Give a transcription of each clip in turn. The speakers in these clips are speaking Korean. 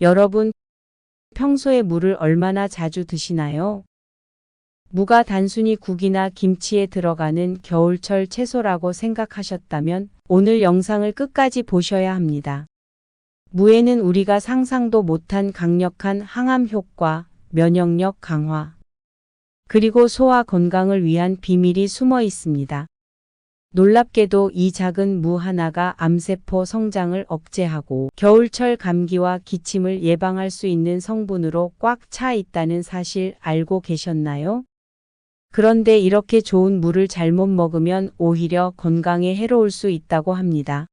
여러분, 평소에 물을 얼마나 자주 드시나요? 무가 단순히 국이나 김치에 들어가는 겨울철 채소라고 생각하셨다면 오늘 영상을 끝까지 보셔야 합니다. 무에는 우리가 상상도 못한 강력한 항암 효과, 면역력 강화, 그리고 소화 건강을 위한 비밀이 숨어 있습니다. 놀랍게도 이 작은 무 하나가 암세포 성장을 억제하고 겨울철 감기와 기침을 예방할 수 있는 성분으로 꽉 차 있다는 사실 알고 계셨나요? 그런데 이렇게 좋은 무를 잘못 먹으면 오히려 건강에 해로울 수 있다고 합니다.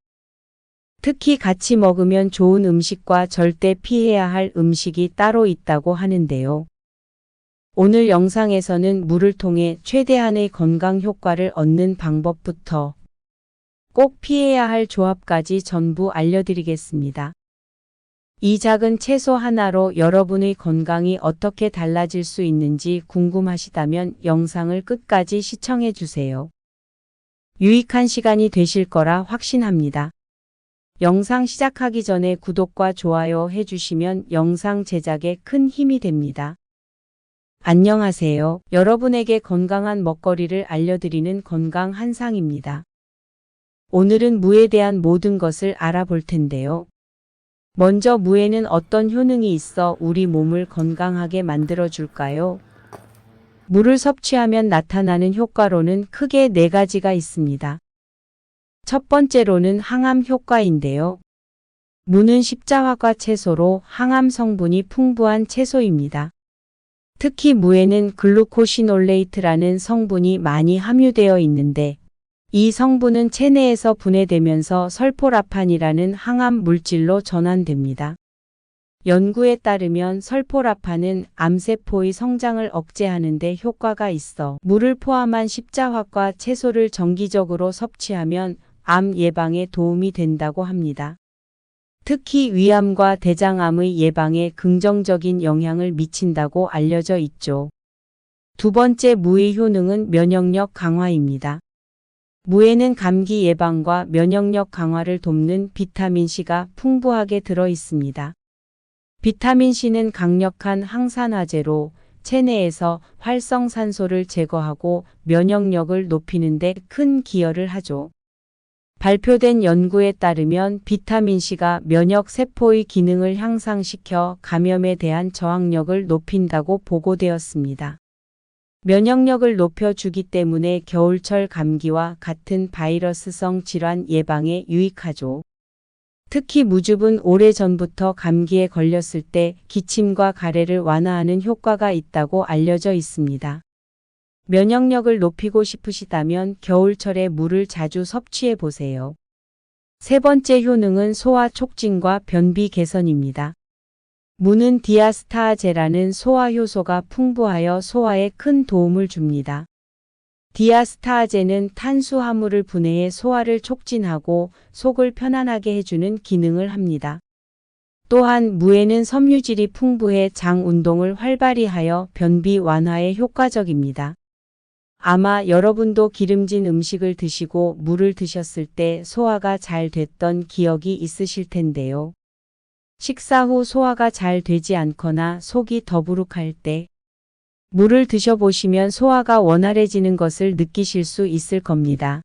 특히 같이 먹으면 좋은 음식과 절대 피해야 할 음식이 따로 있다고 하는데요. 오늘 영상에서는 무를 통해 최대한의 건강 효과를 얻는 방법부터 꼭 피해야 할 조합까지 전부 알려드리겠습니다. 이 작은 채소 하나로 여러분의 건강이 어떻게 달라질 수 있는지 궁금하시다면 영상을 끝까지 시청해 주세요. 유익한 시간이 되실 거라 확신합니다. 영상 시작하기 전에 구독과 좋아요 해주시면 영상 제작에 큰 힘이 됩니다. 안녕하세요. 여러분에게 건강한 먹거리를 알려드리는 건강 한상입니다. 오늘은 무에 대한 모든 것을 알아볼 텐데요. 먼저 무에는 어떤 효능이 있어 우리 몸을 건강하게 만들어 줄까요? 무를 섭취하면 나타나는 효과로는 크게 4가지가 있습니다. 첫 번째로는 항암 효과인데요. 무는 십자화과 채소로 항암 성분이 풍부한 채소입니다. 특히 무에는 글루코시놀레이트라는 성분이 많이 함유되어 있는데 이 성분은 체내에서 분해되면서 설포라판이라는 항암 물질로 전환됩니다. 연구에 따르면 설포라판은 암세포의 성장을 억제하는 데 효과가 있어 무를 포함한 십자화과 채소를 정기적으로 섭취하면 암 예방에 도움이 된다고 합니다. 특히 위암과 대장암의 예방에 긍정적인 영향을 미친다고 알려져 있죠. 두 번째 무의 효능은 면역력 강화입니다. 무에는 감기 예방과 면역력 강화를 돕는 비타민C가 풍부하게 들어 있습니다. 비타민C는 강력한 항산화제로 체내에서 활성산소를 제거하고 면역력을 높이는 데 큰 기여를 하죠. 발표된 연구에 따르면 비타민C가 면역세포의 기능을 향상시켜 감염에 대한 저항력을 높인다고 보고되었습니다. 면역력을 높여주기 때문에 겨울철 감기와 같은 바이러스성 질환 예방에 유익하죠. 특히 무즙은 오래전부터 감기에 걸렸을 때 기침과 가래를 완화하는 효과가 있다고 알려져 있습니다. 면역력을 높이고 싶으시다면 겨울철에 무를 자주 섭취해 보세요. 세 번째 효능은 소화 촉진과 변비 개선입니다. 무는 디아스타아제라는 소화 효소가 풍부하여 소화에 큰 도움을 줍니다. 디아스타아제는 탄수화물을 분해해 소화를 촉진하고 속을 편안하게 해주는 기능을 합니다. 또한 무에는 섬유질이 풍부해 장 운동을 활발히 하여 변비 완화에 효과적입니다. 아마 여러분도 기름진 음식을 드시고 무를 드셨을 때 소화가 잘 됐던 기억이 있으실 텐데요. 식사 후 소화가 잘 되지 않거나 속이 더부룩할 때 무를 드셔보시면 소화가 원활해지는 것을 느끼실 수 있을 겁니다.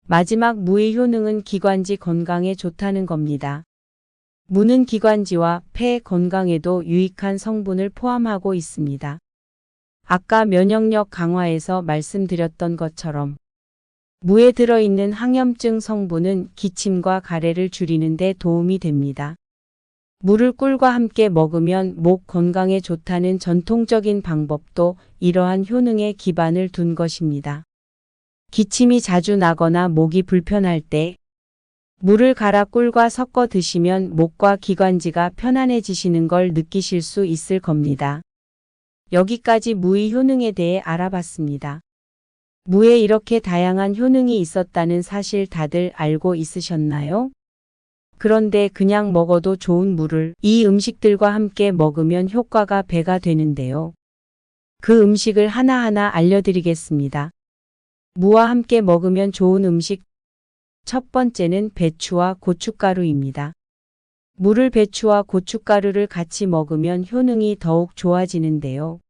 마지막 무의 효능은 기관지 건강에 좋다는 겁니다. 무는 기관지와 폐 건강에도 유익한 성분을 포함하고 있습니다. 아까 면역력 강화에서 말씀드렸던 것처럼 무에 들어있는 항염증 성분은 기침과 가래를 줄이는 데 도움이 됩니다. 무를 꿀과 함께 먹으면 목 건강에 좋다는 전통적인 방법도 이러한 효능에 기반을 둔 것입니다. 기침이 자주 나거나 목이 불편할 때 무를 갈아 꿀과 섞어 드시면 목과 기관지가 편안해지시는 걸 느끼실 수 있을 겁니다. 여기까지 무의 효능에 대해 알아봤습니다. 무에 이렇게 다양한 효능이 있었다는 사실 다들 알고 있으셨나요? 그런데 그냥 먹어도 좋은 무를 이 음식들과 함께 먹으면 효과가 배가 되는데요. 그 음식을 하나하나 알려드리겠습니다. 무와 함께 먹으면 좋은 음식 첫 번째는 배추와 고춧가루입니다. 물을 배추와 고춧가루를 같이 먹으면 효능이 더욱 좋아지는데요.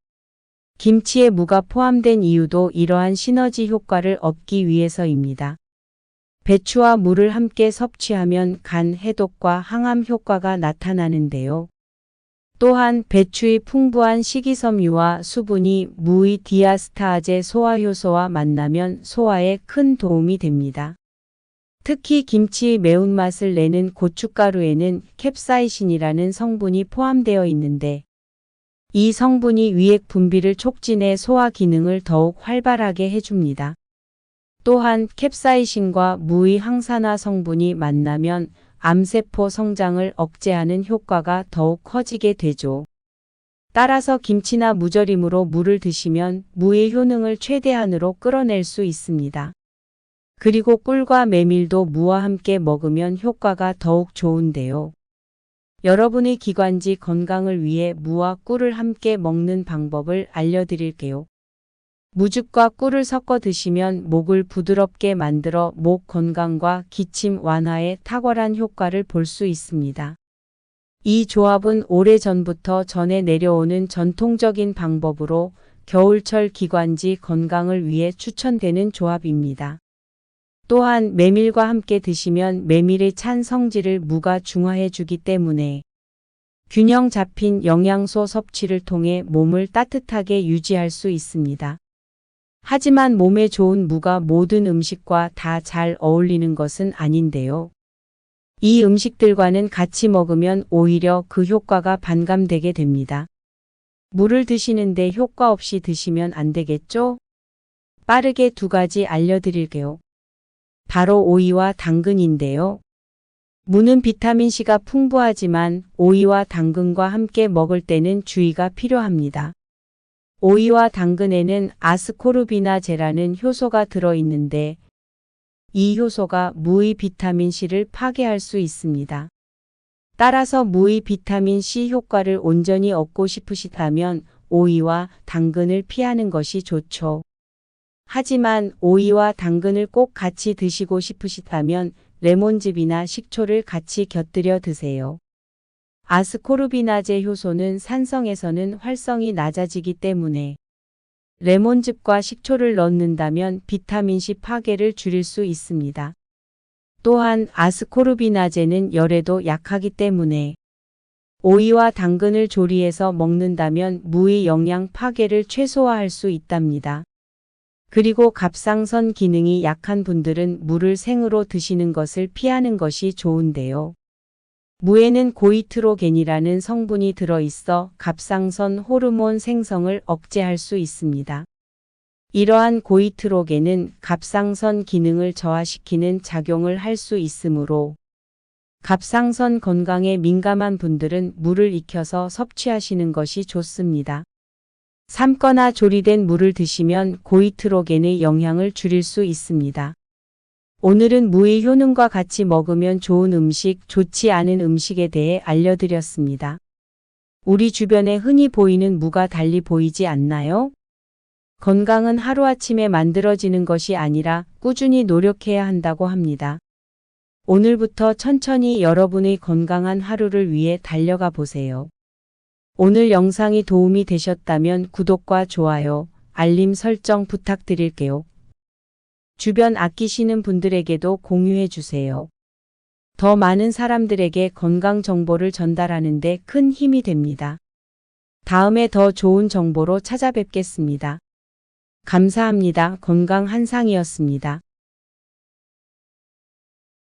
김치에 무가 포함된 이유도 이러한 시너지 효과를 얻기 위해서입니다. 배추와 물을 함께 섭취하면 간 해독과 항암 효과가 나타나는데요. 또한 배추의 풍부한 식이섬유와 수분이 무의 디아스타아제 소화효소와 만나면 소화에 큰 도움이 됩니다. 특히 김치의 매운맛을 내는 고춧가루에는 캡사이신이라는 성분이 포함되어 있는데 이 성분이 위액 분비를 촉진해 소화 기능을 더욱 활발하게 해줍니다. 또한 캡사이신과 무의 항산화 성분이 만나면 암세포 성장을 억제하는 효과가 더욱 커지게 되죠. 따라서 김치나 무절임으로 무를 드시면 무의 효능을 최대한으로 끌어낼 수 있습니다. 그리고 꿀과 메밀도 무와 함께 먹으면 효과가 더욱 좋은데요. 여러분의 기관지 건강을 위해 무와 꿀을 함께 먹는 방법을 알려드릴게요. 무즙과 꿀을 섞어 드시면 목을 부드럽게 만들어 목 건강과 기침 완화에 탁월한 효과를 볼 수 있습니다. 이 조합은 오래전부터 전해 내려오는 전통적인 방법으로 겨울철 기관지 건강을 위해 추천되는 조합입니다. 또한 메밀과 함께 드시면 메밀의 찬 성질을 무가 중화해 주기 때문에 균형 잡힌 영양소 섭취를 통해 몸을 따뜻하게 유지할 수 있습니다. 하지만 몸에 좋은 무가 모든 음식과 다 잘 어울리는 것은 아닌데요. 이 음식들과는 같이 먹으면 오히려 그 효과가 반감되게 됩니다. 무를 드시는데 효과 없이 드시면 안 되겠죠? 빠르게 두 가지 알려드릴게요. 바로 오이와 당근인데요. 무는 비타민C가 풍부하지만 오이와 당근과 함께 먹을 때는 주의가 필요합니다. 오이와 당근에는 아스코르비나제라는 효소가 들어있는데 이 효소가 무의 비타민C를 파괴할 수 있습니다. 따라서 무의 비타민C 효과를 온전히 얻고 싶으시다면 오이와 당근을 피하는 것이 좋죠. 하지만 오이와 당근을 꼭 같이 드시고 싶으시다면 레몬즙이나 식초를 같이 곁들여 드세요. 아스코르비나제 효소는 산성에서는 활성이 낮아지기 때문에 레몬즙과 식초를 넣는다면 비타민C 파괴를 줄일 수 있습니다. 또한 아스코르비나제는 열에도 약하기 때문에 오이와 당근을 조리해서 먹는다면 무의 영양 파괴를 최소화할 수 있답니다. 그리고 갑상선 기능이 약한 분들은 무를 생으로 드시는 것을 피하는 것이 좋은데요. 무에는 고이트로겐이라는 성분이 들어있어 갑상선 호르몬 생성을 억제할 수 있습니다. 이러한 고이트로겐은 갑상선 기능을 저하시키는 작용을 할 수 있으므로 갑상선 건강에 민감한 분들은 무를 익혀서 섭취하시는 것이 좋습니다. 삶거나 조리된 무를 드시면 고이트로겐의 영향을 줄일 수 있습니다. 오늘은 무의 효능과 같이 먹으면 좋은 음식, 좋지 않은 음식에 대해 알려드렸습니다. 우리 주변에 흔히 보이는 무가 달리 보이지 않나요? 건강은 하루아침에 만들어지는 것이 아니라 꾸준히 노력해야 한다고 합니다. 오늘부터 천천히 여러분의 건강한 하루를 위해 달려가 보세요. 오늘 영상이 도움이 되셨다면 구독과 좋아요, 알림 설정 부탁드릴게요. 주변 아끼시는 분들에게도 공유해 주세요. 더 많은 사람들에게 건강 정보를 전달하는 데 큰 힘이 됩니다. 다음에 더 좋은 정보로 찾아뵙겠습니다. 감사합니다. 건강 한상이었습니다.